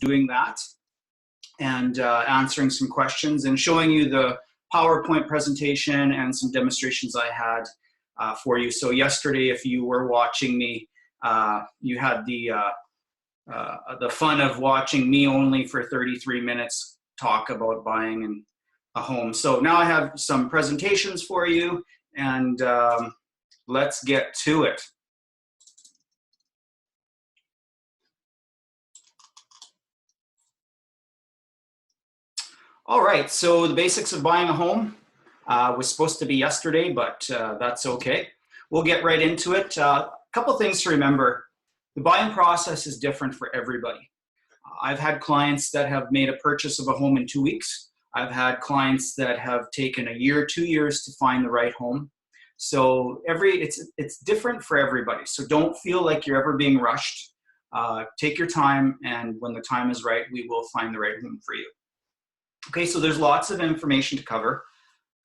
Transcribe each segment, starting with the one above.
doing that and answering some questions and showing you the PowerPoint presentation and some demonstrations I had for you. So yesterday, if you were watching me, you had the fun of watching me only for 33 minutes talk about buying a home. So now I have some presentations for you, and let's get to it. All right, so the basics of buying a home was supposed to be yesterday, but that's okay. We'll get right into it. A couple things to remember. The buying process is different for everybody. I've had clients that have made a purchase of a home in 2 weeks. I've had clients that have taken a year, 2 years to find the right home. So it's different for everybody. So don't feel like you're ever being rushed. Take your time, and when the time is right, we will find the right home for you. Okay, so there's lots of information to cover.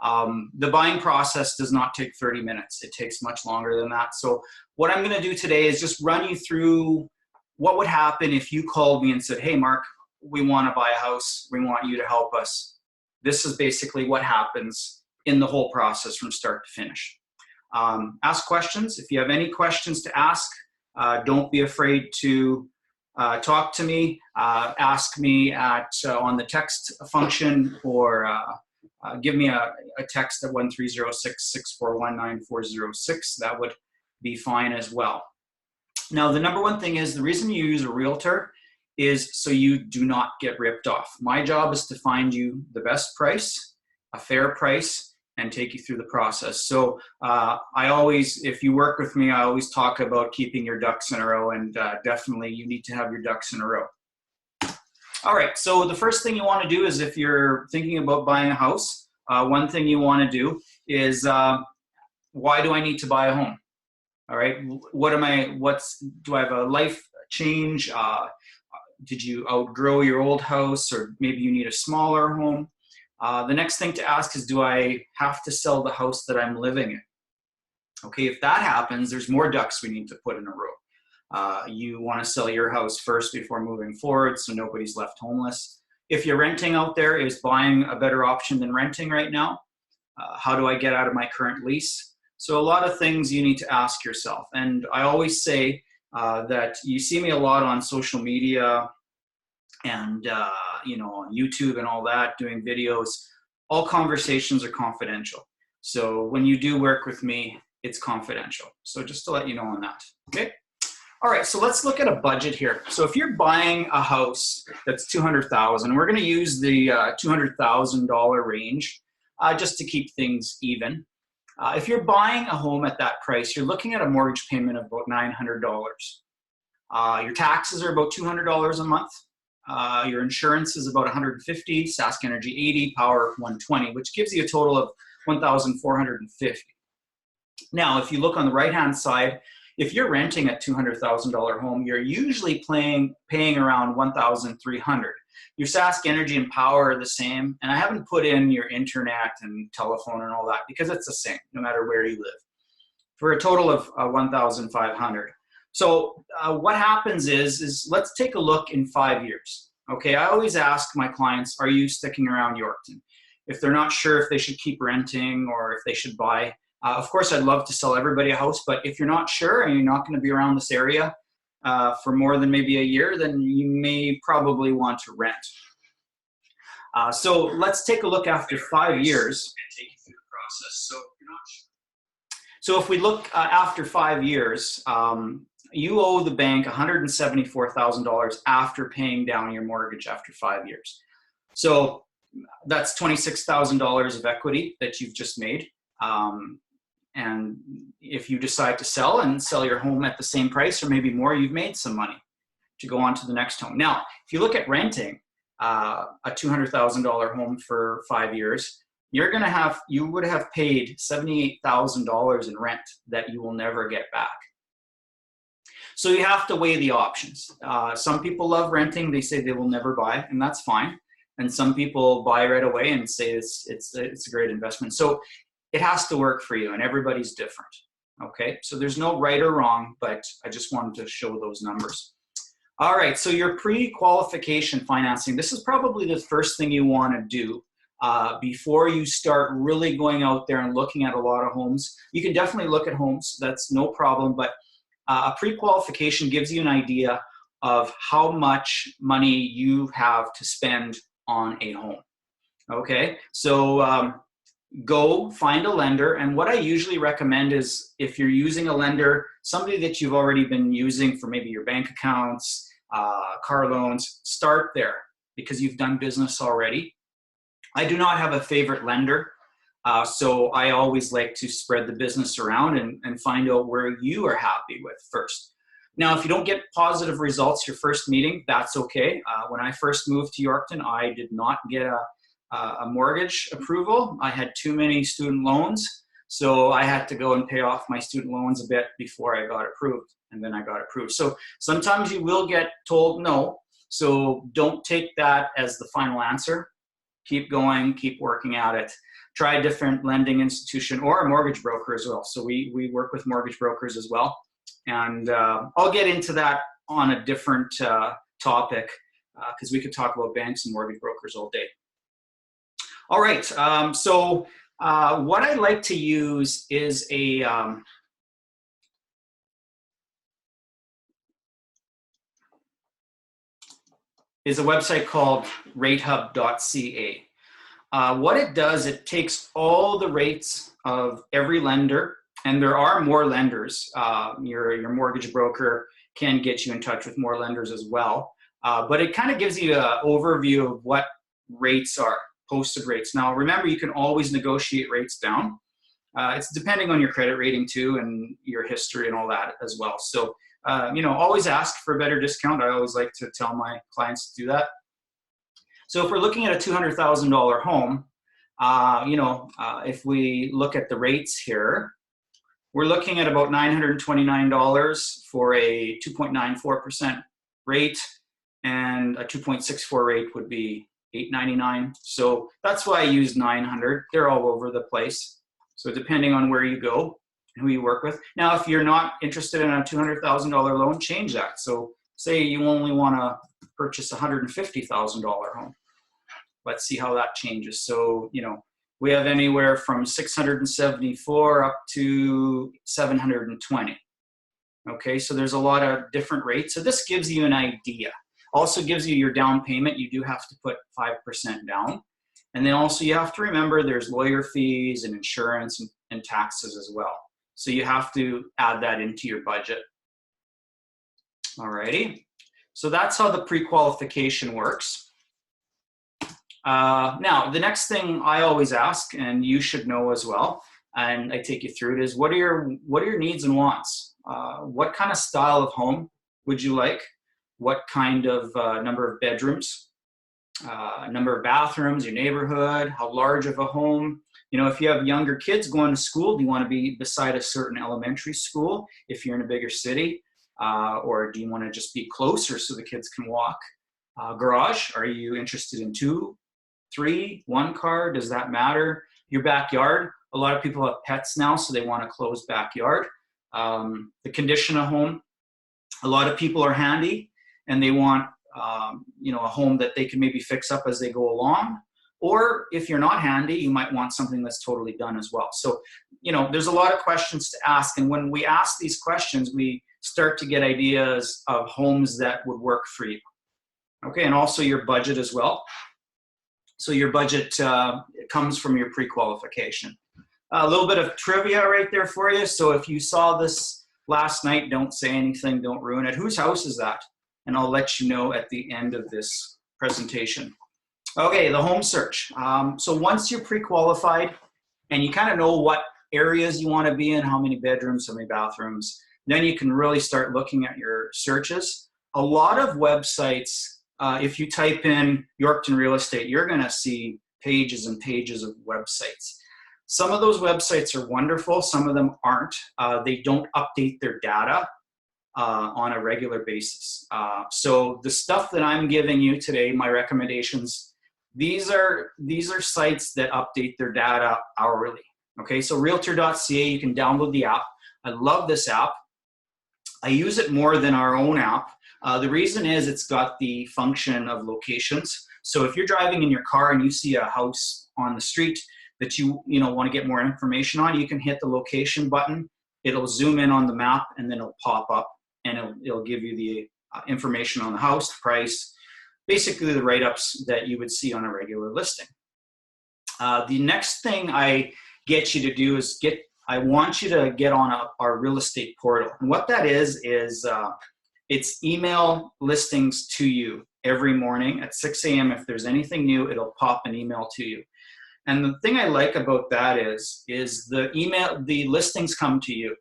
The buying process does not take 30 minutes. It takes much longer than that. So what I'm going to do today is just run you through what would happen if you called me and said, hey, Mark, we want to buy a house. We want you to help us. This is basically what happens in the whole process from start to finish. Ask questions. If you have any questions to ask, don't be afraid to talk to me, ask me on the text function, or give me a text at 1-306-641-9406. That would be fine as well. Now, the number one thing is the reason you use a realtor is so you do not get ripped off. My job is to find you the best price, a fair price, and take you through the process. So if you work with me, I always talk about keeping your ducks in a row, and definitely you need to have your ducks in a row. All right, so the first thing you want to do is, if you're thinking about buying a house, one thing you want to do is, why do I need to buy a home? All right, do I have a life change? Did you outgrow your old house, or maybe you need a smaller home? The next thing to ask is, do I have to sell the house that I'm living in? Okay, if that happens, there's more ducks we need to put in a row. You want to sell your house first before moving forward, so nobody's left homeless. If you're renting out there, is buying a better option than renting right now? How do I get out of my current lease? So a lot of things you need to ask yourself. And I always say that you see me a lot on social media and on YouTube and all that, doing videos. All conversations are confidential. So when you do work with me, it's confidential. So just to let you know on that, okay? All right, so let's look at a budget here. So if you're buying a house that's $200,000, we're gonna use the $200,000 range just to keep things even. If you're buying a home at that price, you're looking at a mortgage payment of about $900. Your taxes are about $200 a month. Your insurance is about $150, Sask Energy $80, Power $120, which gives you a total of $1,450. Now, if you look on the right-hand side, if you're renting a $200,000 home, you're usually paying around $1,300. Your Sask Energy and Power are the same, and I haven't put in your internet and telephone and all that because it's the same, no matter where you live, for a total of $1,500. So what happens is let's take a look in 5 years. Okay, I always ask my clients, are you sticking around Yorkton? If they're not sure if they should keep renting or if they should buy, of course, I'd love to sell everybody a house, but if you're not sure and you're not going to be around this area for more than maybe a year, then you may probably want to rent. So let's take a look after 5 years. And take you through the process. So if you're not sure. So if we look after 5 years, you owe the bank $174,000 after paying down your mortgage after 5 years. So that's $26,000 of equity that you've just made. And if you decide to sell your home at the same price or maybe more, you've made some money to go on to the next home. Now, if you look at renting a $200,000 home for 5 years, you would have paid $78,000 in rent that you will never get back. So you have to weigh the options. Some people love renting. They say they will never buy, and that's fine. And some people buy right away and say it's a great investment. So it has to work for you, and everybody's different. Okay, so there's no right or wrong, but I just wanted to show those numbers. All right, so your pre-qualification financing, this is probably the first thing you want to do before you start really going out there and looking at a lot of homes. You can definitely look at homes, that's no problem, but a pre-qualification gives you an idea of how much money you have to spend on a home. Okay, so go find a lender, and what I usually recommend is if you're using a lender, somebody that you've already been using for maybe your bank accounts, car loans, start there because you've done business already. I do not have a favorite lender, so I always like to spread the business around and find out where you are happy with first. Now, if you don't get positive results your first meeting, that's okay. When I first moved to Yorkton, I did not get a mortgage approval. I had too many student loans, so I had to go and pay off my student loans a bit before I got approved, and then I got approved. So sometimes you will get told no, so don't take that as the final answer. Keep going, keep working at it. Try a different lending institution or a mortgage broker as well. So we work with mortgage brokers as well, and I'll get into that on a different topic because we could talk about banks and mortgage brokers all day. All right, so what I like to use is a website called ratehub.ca. What it does, it takes all the rates of every lender, and there are more lenders. Your mortgage broker can get you in touch with more lenders as well, but it kind of gives you an overview of what rates are. Posted rates. Now, remember, you can always negotiate rates down. It's depending on your credit rating too, and your history and all that as well. So, always ask for a better discount. I always like to tell my clients to do that. So, if we're looking at a $200,000 home, if we look at the rates here, we're looking at about $929 for a 2.94% rate, and a 2.64 rate would be $899. So that's why I use 900. They're all over the place. So depending on where you go and who you work with. Now, if you're not interested in a $200,000 loan, change that. So say you only want to purchase a $150,000 home. Let's see how that changes. So, we have anywhere from 674 up to 720. Okay, so there's a lot of different rates. So this gives you an idea. Also gives you your down payment. You do have to put 5% down. And then also you have to remember there's lawyer fees and insurance and taxes as well. So you have to add that into your budget. Alrighty. So that's how the pre-qualification works. Now, the next thing I always ask, and you should know as well, and I take you through it, is what are your needs and wants? What kind of style of home would you like? What kind of number of bedrooms, number of bathrooms, your neighborhood, how large of a home. If you have younger kids going to school, do you want to be beside a certain elementary school if you're in a bigger city? Or do you want to just be closer so the kids can walk? Garage, are you interested in 2, 3, 1 car? Does that matter? Your backyard, a lot of people have pets now, so they want a closed backyard. The condition of home, a lot of people are handy and they want a home that they can maybe fix up as they go along. Or if you're not handy, you might want something that's totally done as well. So, there's a lot of questions to ask. And when we ask these questions, we start to get ideas of homes that would work for you. Okay, and also your budget as well. So your budget comes from your pre-qualification. A little bit of trivia right there for you. So if you saw this last night, don't say anything, don't ruin it. Whose house is that? And I'll let you know at the end of this presentation. Okay, the home search. So once you're pre-qualified and you kind of know what areas you want to be in, how many bedrooms, how many bathrooms, then you can really start looking at your searches. A lot of websites, if you type in Yorkton real estate, you're going to see pages and pages of websites. Some of those websites are wonderful, some of them aren't. They don't update their data on a regular basis. So the stuff that I'm giving you today, my recommendations, these are sites that update their data hourly. Okay, so realtor.ca, you can download the app. I love this app. I use it more than our own app. The reason is it's got the function of locations. So if you're driving in your car and you see a house on the street that you want to get more information on, you can hit the location button. It'll zoom in on the map and then it'll pop up and it'll give you the information on the house, the price, basically the write-ups that you would see on a regular listing. The next thing I get you to do is I want you to get on our real estate portal. And what that is it's email listings to you every morning at 6 a.m. If there's anything new, it'll pop an email to you. And the thing I like about that is the listings come to you.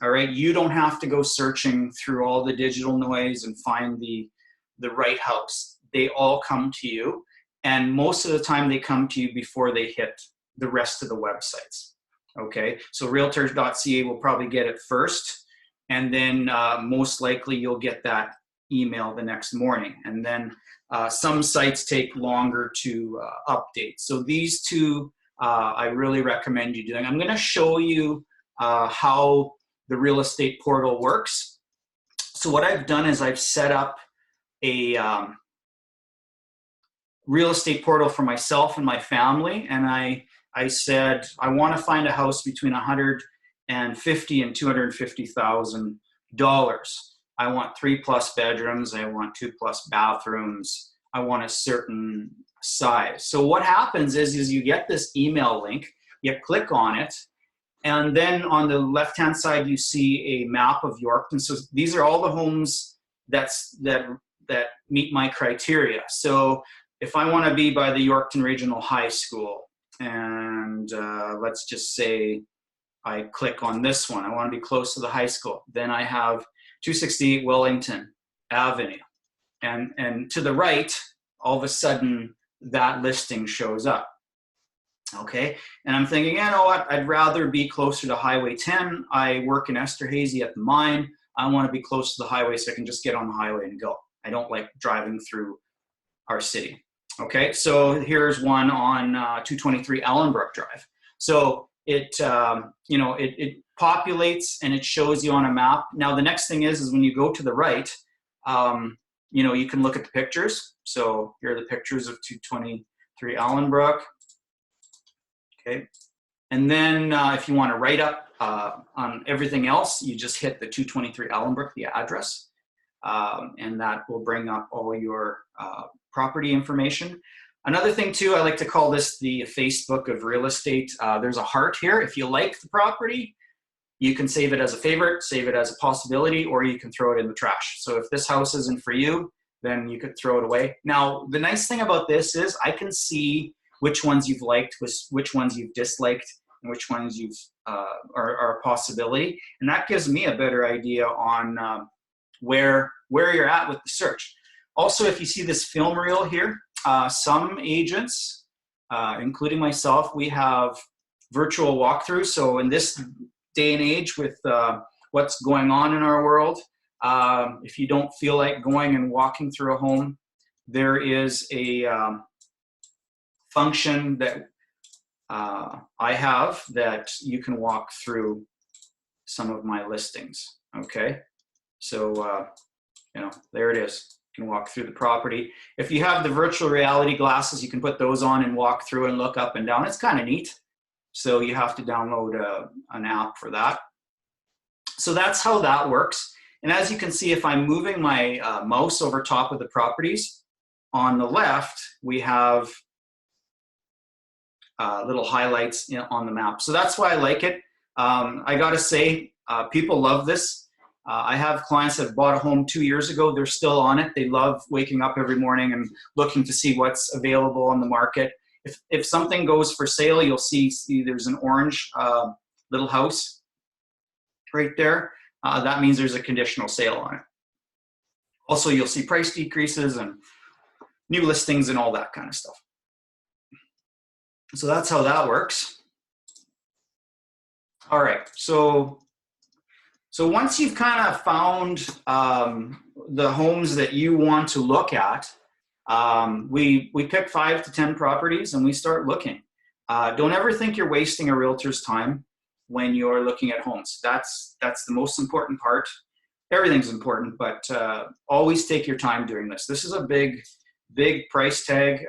All right, you don't have to go searching through all the digital noise and find the right house. They all come to you. And most of the time they come to you before they hit the rest of the websites. Okay, so realtor.ca will probably get it first. And then most likely you'll get that email the next morning. And then some sites take longer to update. So these two I really recommend you doing. I'm going to show you how the real estate portal works. So what I've done is I've set up a real estate portal for myself and my family, and I said I want to find a house between $150,000 and $250,000. I want 3+ bedrooms. I want 2+ bathrooms. I want a certain size. So what happens is you get this email link. You click on it, and then on the left-hand side you see a map of Yorkton. So these are all the homes that meet my criteria. So if I want to be by the Yorkton Regional High School, and let's just say I click on this one, I want to be close to the high school, then I have 268 Wellington Avenue. And to the right, all of a sudden, that listing shows up. Okay, and I'm thinking, you know what, I'd rather be closer to Highway 10. I work in Esterhazy at the mine. I want to be close to the highway so I can just get on the highway and go. I don't like driving through our city. Okay, so here's one on 223 Allenbrook Drive. So it populates and it shows you on a map. Now the next thing is when you go to the right, you can look at the pictures. So here are the pictures of 223 Allenbrook. Okay, and then if you want to write up on everything else, you just hit the 223 Allenbrook, the address, and that will bring up all your property information. Another thing too, I like to call this the Facebook of real estate. There's a heart here. If you like the property, you can save it as a favorite, save it as a possibility, or you can throw it in the trash. So if this house isn't for you, then you could throw it away. Now, the nice thing about this is I can see which ones you've liked, which ones you've disliked, and which ones you've are a possibility. And that gives me a better idea on where you're at with the search. Also, if you see this film reel here, some agents, including myself, we have virtual walkthroughs. So in this day and age with what's going on in our world, if you don't feel like going and walking through a home, there is a function that I have that you can walk through some of my listings. Okay, so there it is. You can walk through the property. If you have the virtual reality glasses, you can put those on and walk through and look up and down. It's kind of neat. So you have to download an app for that. So that's how that works. And as you can see, if I'm moving my mouse over top of the properties, on the left, we have little highlights on the map. So that's why I like it. I gotta say, people love this. I have clients that have bought a home 2 years ago. They're still on it. They love waking up every morning and looking to see what's available on the market. If something goes for sale, you'll see there's an orange little house right there. That means there's a conditional sale on it. Also, you'll see price decreases and new listings and all that kind of stuff. So that's how that works. All right, so once you've kind of found the homes that you want to look at, we pick 5 to 10 properties and we start looking. Don't ever think you're wasting a realtor's time when you're looking at homes. That's the most important part. everything's important, but always take your time doing this. This is a big price tag,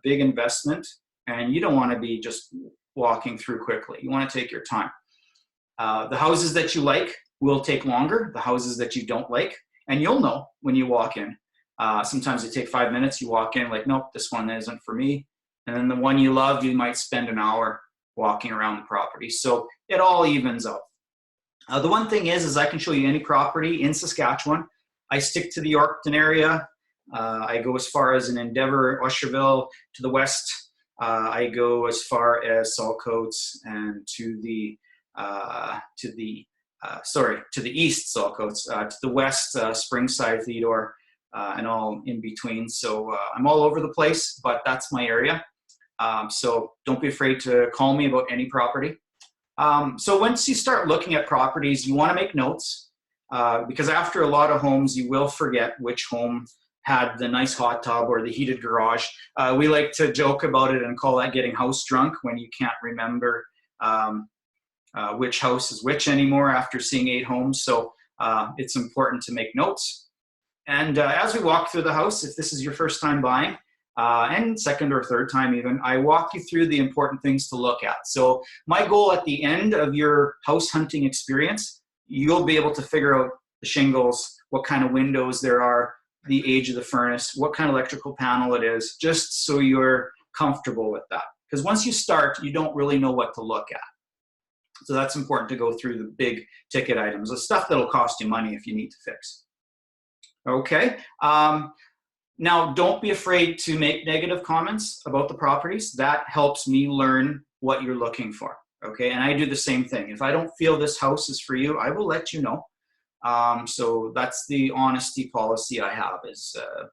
big investment, and you don't want to be just walking through quickly. You want to take your time. The houses that you like will take longer. The houses that you don't like, and you'll know when you walk in. Sometimes they take 5 minutes. You walk in like, nope, this one isn't for me. And then the one you love, you might spend an hour walking around the property. So it all evens out. The one thing is I can show you any property in Saskatchewan. I stick to the Yorkton area. I go as far as in Endeavour, Osherville to the west. I go as far as Saltcoats and to the east, Saltcoats, to the west, Springside, Theodore, and all in between. So I'm all over the place, but that's my area. So don't be afraid to call me about any property. So once you start looking at properties, you want to make notes because after a lot of homes, you will forget which home had the nice hot tub or the heated garage. We like to joke about it and call that getting house drunk when you can't remember which house is which anymore after seeing 8 homes. So it's important to make notes. And as we walk through the house, if this is your first time buying, and second or third time even, I walk you through the important things to look at. So my goal at the end of your house hunting experience, you'll be able to figure out the shingles, what kind of windows there are, the age of the furnace, what kind of electrical panel it is, just so you're comfortable with that. Because once you start, you don't really know what to look at. So that's important to go through the big ticket items, the stuff that'll cost you money if you need to fix. Okay. Now, don't be afraid to make negative comments about the properties. That helps me learn what you're looking for, okay? And I do the same thing. If I don't feel this house is for you, I will let you know. So that's the honesty policy I have is if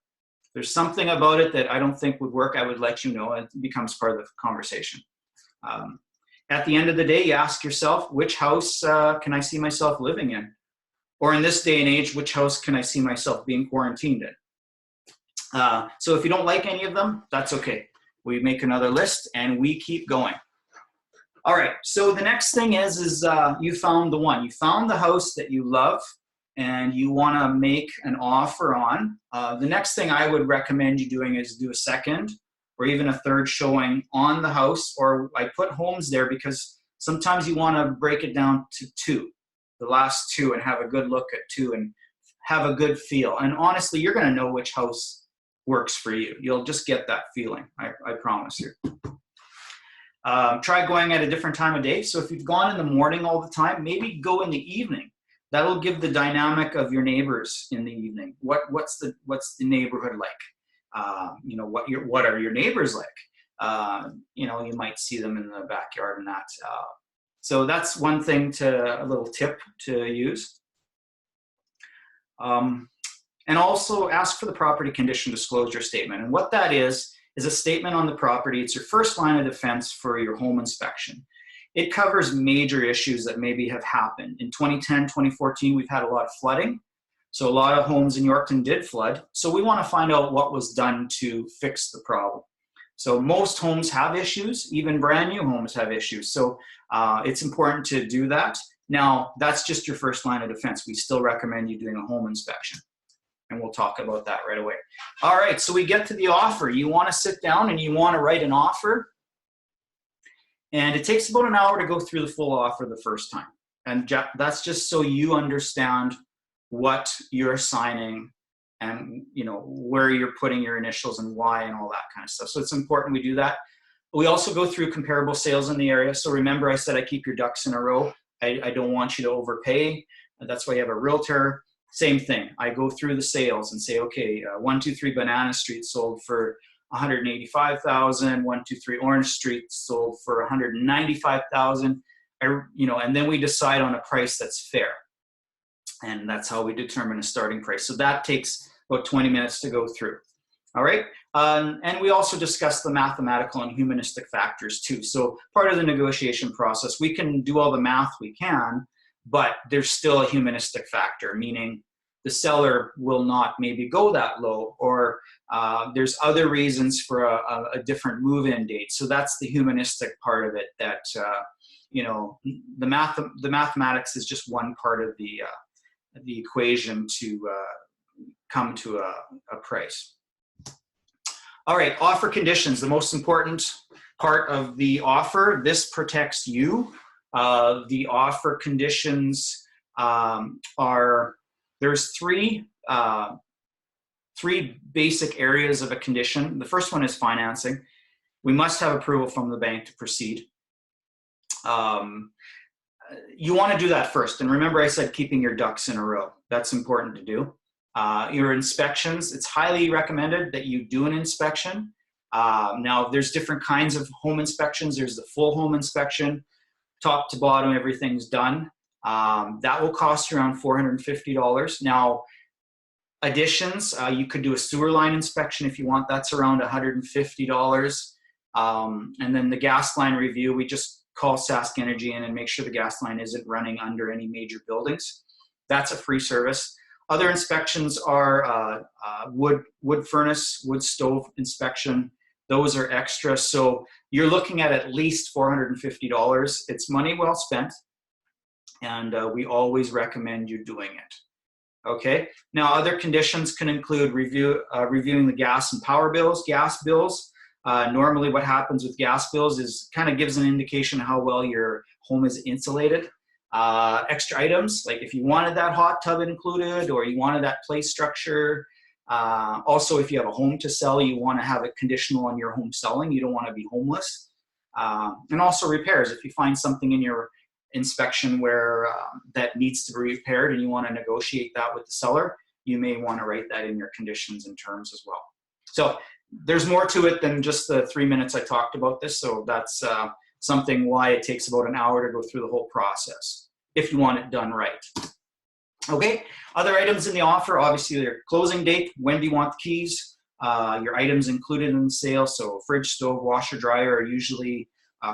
there's something about it that I don't think would work, I would let you know. It becomes part of the conversation. At the end of the day, you ask yourself, which house can I see myself living in? Or in this day and age, which house can I see myself being quarantined in? So if you don't like any of them, that's okay. We make another list and we keep going. All right, so the next thing is you found the one. You found the house that you love and you want to make an offer on. The next thing I would recommend you doing is do a second or even a third showing on the house, or I put homes there because sometimes you want to break it down to 2, the last 2, and have a good look at 2 and have a good feel. And honestly, you're going to know which house works for you. You'll just get that feeling, I promise you. Try going at a different time of day. So if you've gone in the morning all the time, maybe go in the evening. That'll give the dynamic of your neighbors in the evening. What's the neighborhood like? You know, what are your neighbors like? You know, you might see them in the backyard and that. So that's one thing a little tip to use. And also ask for the property condition disclosure statement. And what that is a statement on the property. It's your first line of defense for your home inspection. It covers major issues that maybe have happened. In 2010, 2014, we've had a lot of flooding. So a lot of homes in Yorkton did flood. So we want to find out what was done to fix the problem. So most homes have issues, even brand new homes have issues. So it's important to do that. Now, that's just your first line of defense. We still recommend you doing a home inspection. And we'll talk about that right away. All right, so we get to the offer. You want to sit down and you want to write an offer. And it takes about an hour to go through the full offer the first time. And that's just so you understand what you're signing and, you know, where you're putting your initials and why and all that kind of stuff. So it's important we do that. We also go through comparable sales in the area. So remember I said I keep your ducks in a row. I don't want you to overpay. That's why you have a realtor. Same thing. I go through the sales and say, okay, 123 Banana Street sold for $185,000. 123 Orange Street sold for $195,000. You know, and then we decide on a price that's fair, and that's how we determine a starting price. So that takes about 20 minutes to go through. All right, and we also discuss the mathematical and humanistic factors too. So part of the negotiation process, we can do all the math we can, but there's still a humanistic factor, meaning the seller will not maybe go that low, or there's other reasons for a different move-in date. So that's the humanistic part of it. That you know, the mathematics is just one part of the equation to come to a price. All right, offer conditions, the most important part of the offer. This protects you. The offer conditions there's three basic areas of a condition. The first one is financing. We must have approval from the bank to proceed. You want to do that first. And remember I said keeping your ducks in a row. That's important to do. Your inspections, it's highly recommended that you do an inspection. Now, there's different kinds of home inspections. There's the full home inspection, top to bottom, everything's done. That will cost you around $450. Now, additions, you could do a sewer line inspection if you want. That's around $150. And then the gas line review, we just call Sask Energy in and make sure the gas line isn't running under any major buildings. That's a free service. Other inspections are wood furnace, wood stove inspection. Those are extra. So you're looking at least $450. It's money well spent, and we always recommend you doing it. Okay. Now, other conditions can include reviewing the gas and power bills. Gas bills, normally what happens with gas bills is kind of gives an indication of how well your home is insulated. Extra items, like if you wanted that hot tub included or you wanted that play structure. Also, if you have a home to sell, you want to have it conditional on your home selling. You don't want to be homeless. And also repairs. If you find something in your inspection where that needs to be repaired and you want to negotiate that with the seller, you may want to write that in your conditions and terms as well. So there's more to it than just the 3 minutes I talked about this. So that's something why it takes about an hour to go through the whole process if you want it done right. Okay, other items in the offer, obviously their closing date, when do you want the keys, your items included in the sale. So fridge, stove, washer, dryer are usually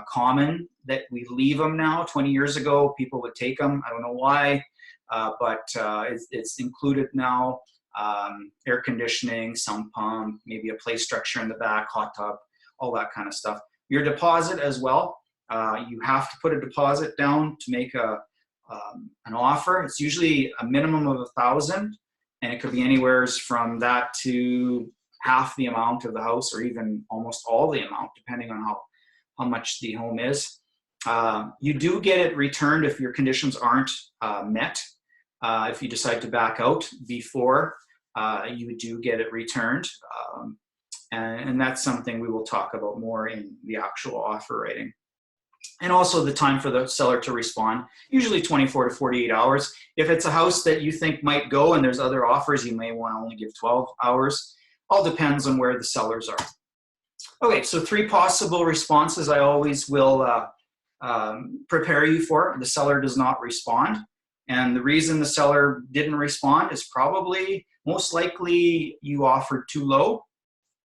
common that we leave them now. 20 years ago, people would take them. I don't know why, but it's included now. Air conditioning, sump pump, maybe a play structure in the back, hot tub, all that kind of stuff. Your deposit as well. You have to put a deposit down to make an offer. It's usually a minimum of $1,000, and it could be anywhere from that to half the amount of the house, or even almost all the amount, depending on how much the home is. You do get it returned if your conditions aren't met. If you decide to back out before, you do get it returned. And that's something we will talk about more in the actual offer writing. And also the time for the seller to respond, usually 24 to 48 hours. If it's a house that you think might go and there's other offers, you may want to only give 12 hours. All depends on where the sellers are. Okay, so 3 possible responses I always will prepare you for. The seller does not respond. And the reason the seller didn't respond is probably, most likely, you offered too low,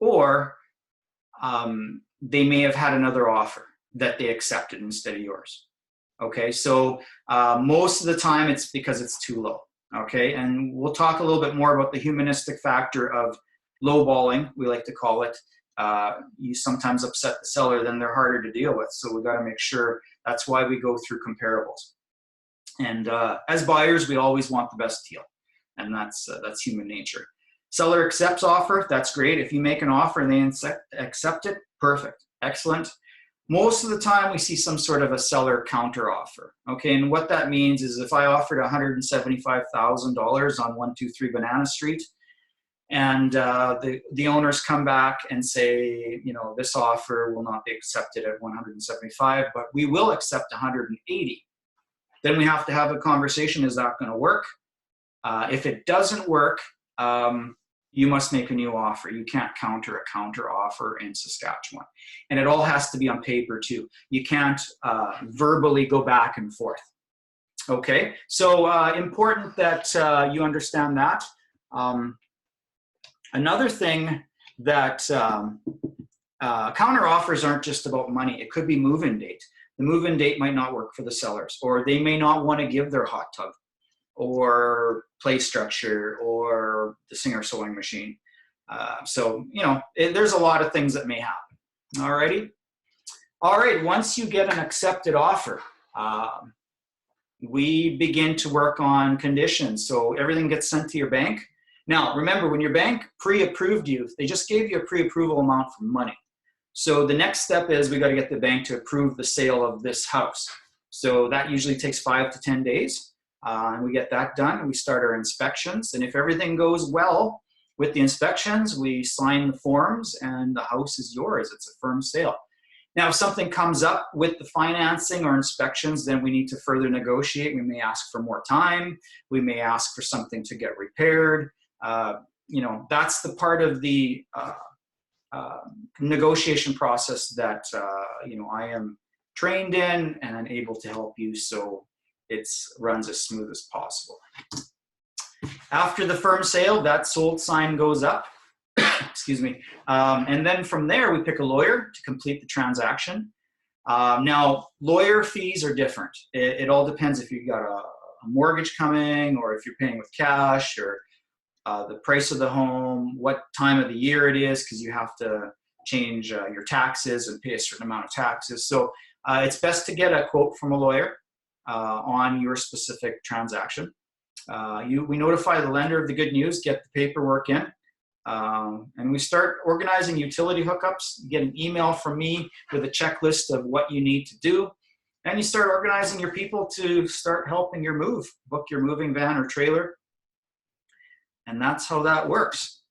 or they may have had another offer that they accepted instead of yours. Okay, so most of the time it's because it's too low. Okay, and we'll talk a little bit more about the humanistic factor of lowballing, we like to call it. You sometimes upset the seller, then they're harder to deal with. So we got to make sure, that's why we go through comparables. And as buyers, we always want the best deal, and that's human nature. Seller accepts offer, that's great. If you make an offer and they accept it, perfect, excellent. Most of the time we see some sort of a seller counter offer. Okay, and what that means is if I offered $175,000 on 123 Banana Street, and the owners come back and say, you know, this offer will not be accepted at 175, but we will accept 180. Then we have to have a conversation, is that going to work? If it doesn't work, you must make a new offer. You can't counter a counter offer in Saskatchewan. And it all has to be on paper too. You can't verbally go back and forth. Okay, so important that you understand that. Another thing that counter offers aren't just about money. It could be move-in date. The move-in date might not work for the sellers, or they may not want to give their hot tub or play structure or the Singer sewing machine. So, you know, there's a lot of things that may happen. Alrighty. All right, once you get an accepted offer, we begin to work on conditions. So everything gets sent to your bank. Now, remember, when your bank pre-approved you, they just gave you a pre-approval amount for money. So the next step is we got to get the bank to approve the sale of this house. So that usually takes 5 to 10 days. And we get that done, and we start our inspections. And if everything goes well with the inspections, we sign the forms, and the house is yours. It's a firm sale. Now, if something comes up with the financing or inspections, then we need to further negotiate. We may ask for more time. We may ask for something to get repaired. You know, that's the part of the negotiation process that, you know, I am trained in and I'm able to help you so it runs as smooth as possible. After the firm sale, that sold sign goes up. Excuse me. And then from there, we pick a lawyer to complete the transaction. Now, lawyer fees are different. It all depends if you've got a mortgage coming or if you're paying with cash or the price of the home, what time of the year it is, because you have to change your taxes and pay a certain amount of taxes. So it's best to get a quote from a lawyer on your specific transaction. We notify the lender of the good news, get the paperwork in, and we start organizing utility hookups. You get an email from me with a checklist of what you need to do, and you start organizing your people to start helping your move, book your moving van or trailer, and that's how that works.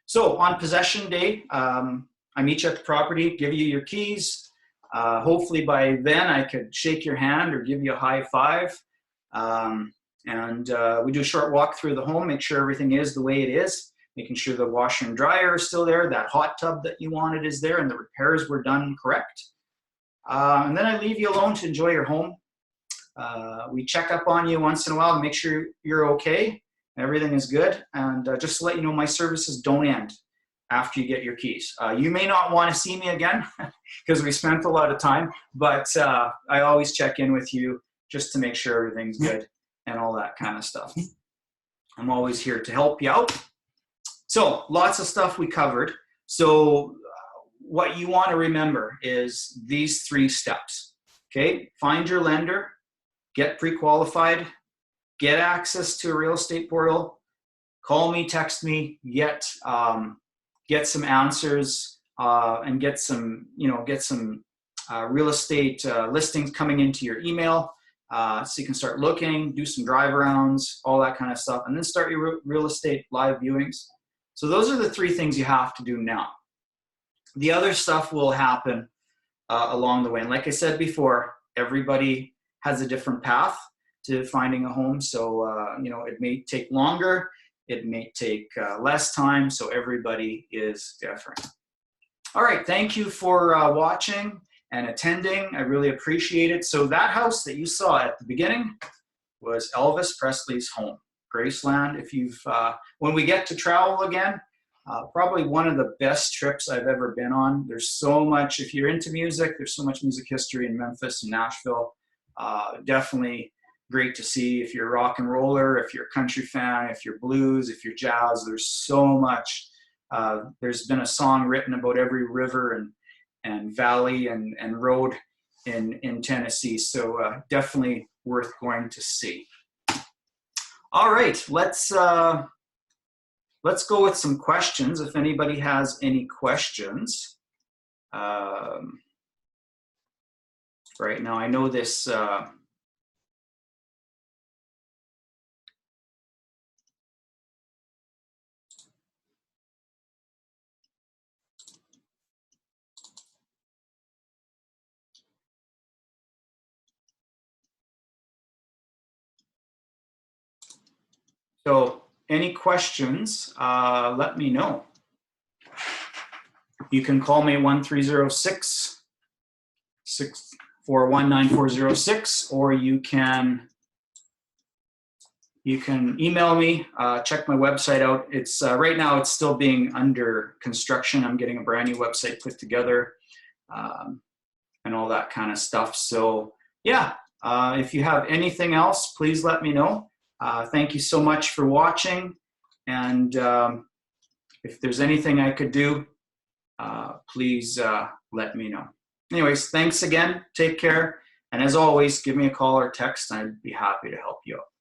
So on possession day, I meet you at the property, give you your keys. Hopefully by then I could shake your hand or give you a high five. And we do a short walk through the home, make sure everything is the way it is, making sure the washer and dryer is still there, that hot tub that you wanted is there, and the repairs were done correct. And then I leave you alone to enjoy your home. We check up on you once in a while to make sure you're okay, everything is good. And just to let you know, my services don't end after you get your keys. You may not want to see me again because we spent a lot of time, but I always check in with you just to make sure everything's good and all that kind of stuff. I'm always here to help you out. So lots of stuff we covered. So what you want to remember is these 3 steps. Okay, find your lender, get pre-qualified, get access to a real estate portal, call me, text me, get some answers, and get some real estate listings coming into your email, so you can start looking, do some drive arounds, all that kind of stuff, and then start your real estate live viewings. So those are the 3 things you have to do now. The other stuff will happen along the way. And like I said before, everybody has a different path to finding a home. So, you know, it may take longer, it may take less time. So everybody is different. All right. Thank you for watching and attending. I really appreciate it. So that house that you saw at the beginning was Elvis Presley's home, Graceland. If you've, when we get to travel again, probably one of the best trips I've ever been on. There's so much, if you're into music, there's so much music history in Memphis and Nashville. Definitely great to see. If you're a rock and roller, if you're a country fan, if you're blues, if you're jazz, there's so much. There's been a song written about every river and valley and road in Tennessee. So definitely worth going to see. All right, let's go with some questions. If anybody has any questions. Right now, I know this. So any questions, let me know. You can call me 1-306-641-9406, or you can email me, check my website out. It's right now it's still being under construction. I'm getting a brand new website put together and all that kind of stuff. So yeah, if you have anything else, please let me know. Thank you so much for watching, and if there's anything I could do, please let me know. Anyways, thanks again. Take care, And as always, give me a call or text, and I'd be happy to help you out.